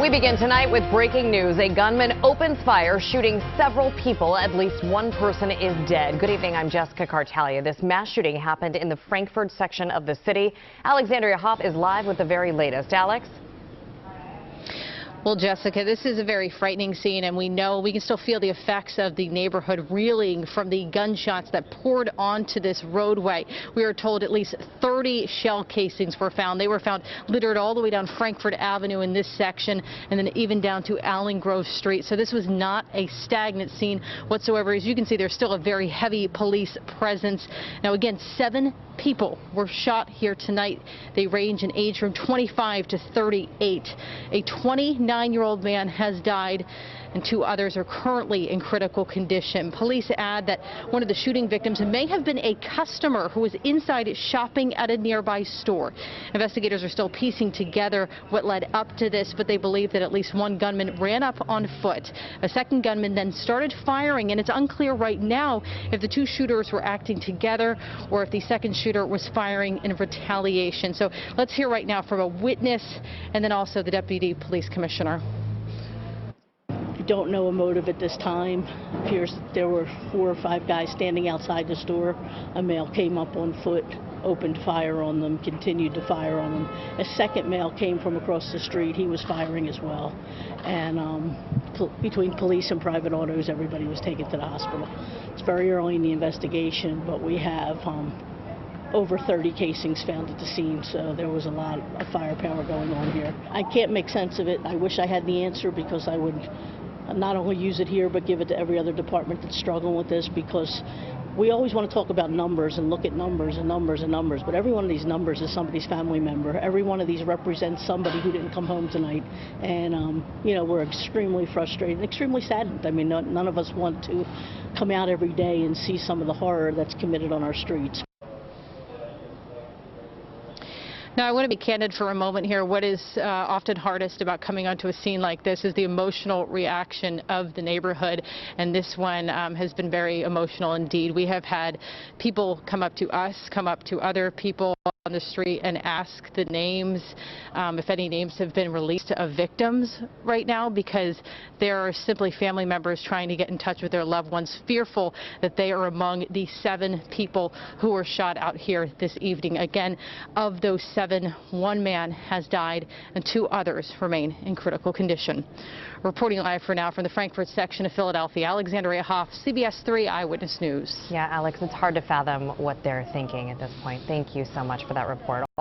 We begin tonight with breaking news. A gunman opens fire, shooting several people. At least one person is dead. Good evening, I'm Jessica Cartalia. This mass shooting happened in the Frankford section of the city. Alexandria Hoff is live with the very latest. Alex? Well, Jessica, this is a very frightening scene, and we can still feel the effects of the neighborhood reeling from the gunshots that poured onto this roadway. We are told at least 30 shell casings were found. They were found littered all the way down Frankford Avenue in this section, and then even down to Allen Grove Street. So this was not a stagnant scene whatsoever. As you can see, there's still a very heavy police presence. Now, again, 7 people were shot here tonight. They range in age from 25 to 38. A 29-year-old man has died, and 2 others are currently in critical condition. Police add that one of the shooting victims may have been a customer who was inside shopping at a nearby store. Investigators are still piecing together what led up to this, but they believe that at least one gunman ran up on foot. A second gunman then started firing, and it's unclear right now if the 2 shooters were acting together or if the second shooter was firing in retaliation. So let's hear right now from a witness and then also the deputy police commissioner. We don't know a motive at this time. It appears there were 4 or 5 guys standing outside the store. A male came up on foot, opened fire on them, continued to fire on them. A second male came from across the street. He was firing as well. And between police and private autos, everybody was taken to the hospital. It's very early in the investigation, but we have over 30 casings found at the scene, so there was a lot of firepower going on here. I can't make sense of it. I wish I had the answer, because I would not only use it here but give it to every other department that's struggling with this, because we always want to talk about numbers and look at numbers and numbers and numbers, but every one of these numbers is somebody's family member. Every one of these represents somebody who didn't come home tonight, and we're extremely frustrated and extremely saddened. I mean, none of us want to come out every day and see some of the horror that's committed on our streets. Now, I want to be candid for a moment here. What is often hardest about coming onto a scene like this is the emotional reaction of the neighborhood, and this one has been very emotional indeed. We have had people come up to us, come up to other people on the street and ask the names, if any names have been released of victims right now, because there are simply family members trying to get in touch with their loved ones, fearful that they are among the 7 people who were shot out here this evening. Again, of those 7, 1 man has died and 2 others remain in critical condition. Reporting live for now from the Frankfurt section of Philadelphia, Alexandria Hoff, CBS 3 Eyewitness News. Yeah, Alex, it's hard to fathom what they're thinking at this point. Thank you so much for that report.